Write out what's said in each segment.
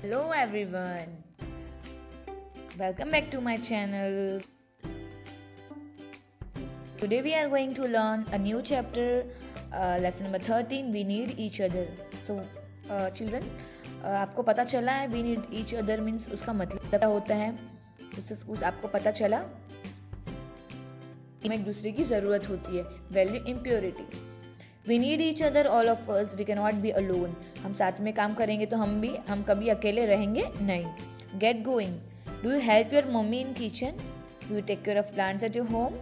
Hello everyone, welcome back to my channel. Today we are going to learn a new chapter, lesson number 13. We need each other. So children, आपको पता चला है we need each other means उसका मतलब क्या होता है? आपको पता चला हमें एक दूसरे की ज़रूरत होती है. Value impurity. We need each other all of us. We can not be alone. हम साथ में काम करेंगे तो हम कभी अकेले रहेंगे नहीं. Get going. Do you help your mummy in kitchen? Do you take care of plants at your home?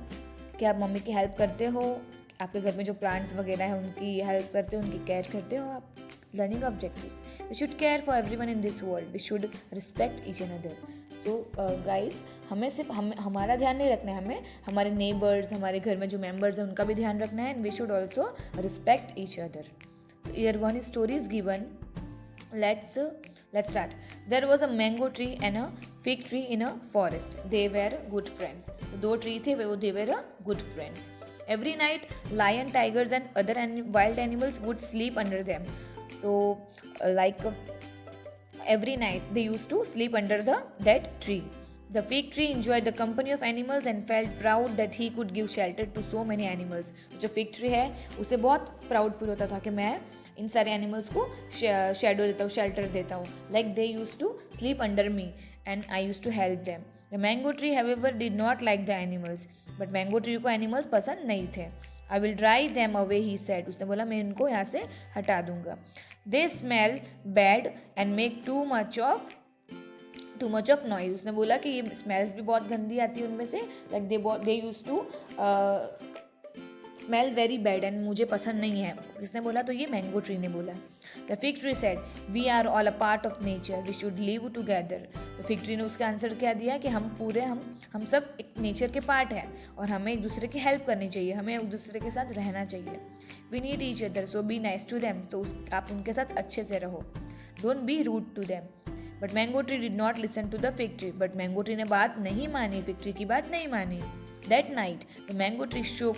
क्या आप मम्मी की हेल्प करते हो? आपके घर में जो प्लांट्स वगैरह है उनकी हेल्प करते हो, उनकी केयर करते हो आप? Learning objectives. We should care for everyone in this world. We should respect each another. तो गाइस, हमें सिर्फ हमारा ध्यान नहीं रखना है, हमें हमारे नेबर्स, हमारे घर में जो मेंबर्स हैं उनका भी ध्यान रखना है. And we should also respect each other. Year 1 story is given. Let's start. There was a mango tree and a fig tree in a forest. They were good friends. तो दो ट्री थे, they were a good friends. Every night, lion, tigers and other wild animals would sleep under them. So, every night they used to sleep under that tree. The fig tree enjoyed the company of animals and felt proud that he could give shelter to so many animals. जो fig tree है उसे बहुत proud feel होता था कि मैं इन सारे animals को शेडो देता हूँ, शेल्टर देता हूँ. Like they use to sleep under me and I use to help them. The mango tree however did not like the animals. But mango tree को एनिमल्स पसंद नहीं थे. I will dry them away he said. उसने बोला मैं इनको यहाँ से हटा दूंगा. They smell bad and make too much of noise. उसने बोला कि ये स्मेल्स भी बहुत गंदी आती है उनमें से. Like they use to smell very bad and मुझे पसंद नहीं है. किसने बोला? तो ये मैंगो ट्री ने बोला. The fig tree said we are all a part of nature. We should live together. तो फिग ट्री ने उसका आंसर क्या दिया कि हम सब एक नेचर के पार्ट हैं और हमें एक दूसरे की हेल्प करनी चाहिए, हमें एक दूसरे के साथ रहना चाहिए. We need each other so be nice to them. तो आप उनके साथ अच्छे से रहो. Don't be rude to them. But mango tree did not listen to the fig tree. But mango tree ने बात नहीं मानी, फिग ट्री की बात नहीं मानी. That night the mango tree शोक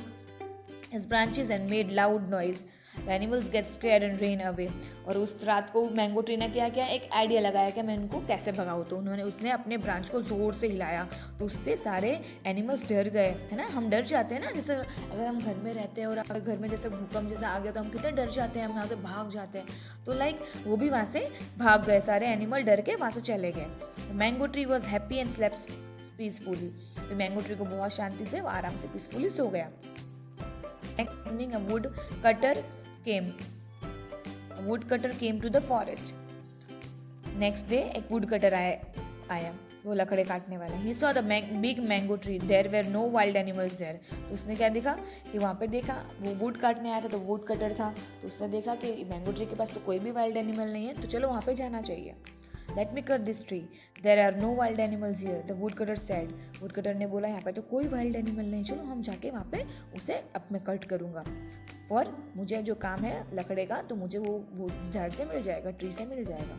his branches and made loud noise. The animals get scared and ran away. और उस रात को मैंगो ट्री ने क्या किया, एक आइडिया लगाया कि मैं इनको कैसे भगाऊँ. तो उसने अपने ब्रांच को ज़ोर से हिलाया तो उससे सारे एनिमल्स डर गए. है ना, हम डर जाते हैं ना, जैसे अगर हम घर में रहते हैं और अगर घर में जैसे भूकंप जैसा आ गया तो हम कितने डर जाते हैं, हम यहाँ से भाग जाते हैं. तो लाइक वो भी वहाँ से भाग गए, सारे एनिमल डर के वहाँ से चले गए. Mango tree was happy and slept peacefully. तो मैंगो ट्री को बहुत शांति से, वो आराम से पीसफुली सो गया. Next evening, a woodcutter came to the forest. Next day, एक woodcutter आया, वो लकड़े काटने वाला. He saw the big mango tree. There were no wild animals there. तो उसने क्या देखा कि वहाँ पे देखा, वो वुड काटने आया था तो woodcutter था. तो उसने देखा कि मैंगो ट्री के पास तो कोई भी वाइल्ड एनिमल नहीं है, तो चलो वहाँ पे जाना चाहिए. Let me cut this tree. There are no wild animals here. The woodcutter said. woodcutter ने बोला यहाँ पे तो कोई वाइल्ड एनिमल नहीं, चलो हम जाके वहाँ पे उसे अब मैं कट करूँगा. और मुझे जो काम है लकड़े का तो मुझे वो झाड़ से मिल जाएगा, ट्री से मिल जाएगा.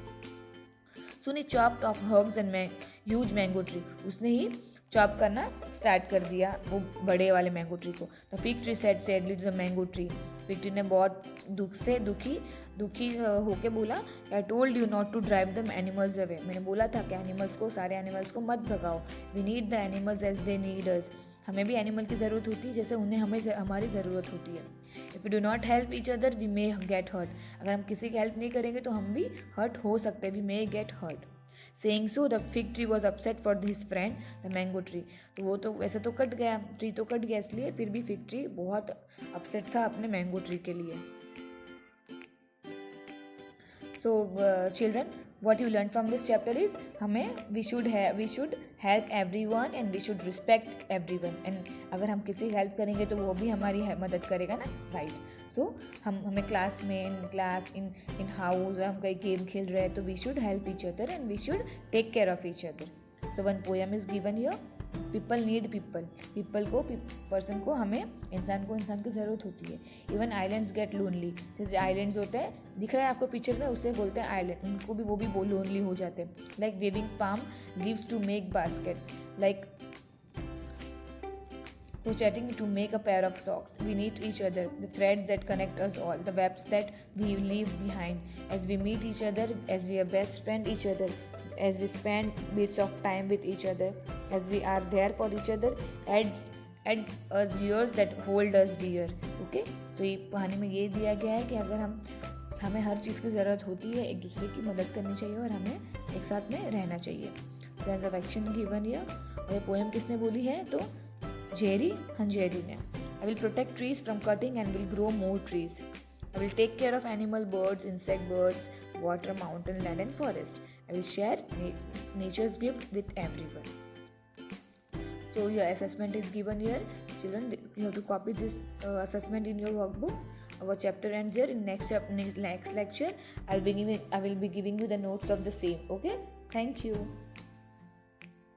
Soon he chopped off hugs and huge mango tree. उसने ही चॉप करना स्टार्ट कर दिया वो बड़े वाले मैंगो ट्री को. The fig tree said sadly to the mango tree. Fig tree ने बहुत दुखी होके बोला, I told you not to drive the animals away. मैंने बोला था कि सारे एनिमल्स को मत भगाओ. We need the animals as they need us. हमें भी एनिमल की ज़रूरत होती है जैसे उन्हें हमारी ज़रूरत होती है. If you do not help each other we may get hurt. अगर हम किसी की हेल्प नहीं करेंगे तो हम भी हर्ट हो सकते हैं. We may get hurt. Saying so, the fig tree was upset for his friend, the mango tree. तो वो तो वैसे तो कट गया, ट्री तो कट गया, इसलिए फिर भी फिग ट्री बहुत अपसेट था अपने मैंगो ट्री के लिए. So children, what you learn from this chapter is we should help everyone and we should respect everyone. And अगर हम किसी की हेल्प करेंगे तो वो भी हमारी मदद करेगा ना, राइट. सो हमें क्लास में, इन हाउस हम कहीं गेम खेल रहे हैं तो we should help each other and we should take care of each other. So one poem is given here. People need person को, हमें इंसान की ज़रूरत होती है. Even islands get lonely. जैसे आइलैंड्स होते हैं, दिख रहा है आपको पिक्चर में, उससे बोलते हैं आइलैंड. उनको भी वो भी लोनली हो जाते हैं. Like waving palm leaves to make baskets. Like Crocheting to make a pair of socks. We need each other, the threads that connect us all, the webs that we leave behind. As we meet each other, as we are best friend each other, as we spend bits of time with each other, as we are there for each other, add us years that hold us dear. Okay? So ये कहानी में ये दिया गया है कि अगर हमें हर चीज़ की ज़रूरत होती है, एक दूसरे की मदद करनी चाहिए और हमें एक साथ में रहना चाहिए. Plans of action given here. और ये पोएम किसने बोली है? तो जेरी हंजेरी ने. I will protect trees from cutting and will grow more trees. I will take care of animal, birds, insect, birds, water, mountain, land and forest. I will share nature's gift with everyone. So your assessment is given here. Children, you have to copy this assessment in your workbook. Our chapter ends here. In next lecture, I will be giving you the notes of the same. Okay? Thank you.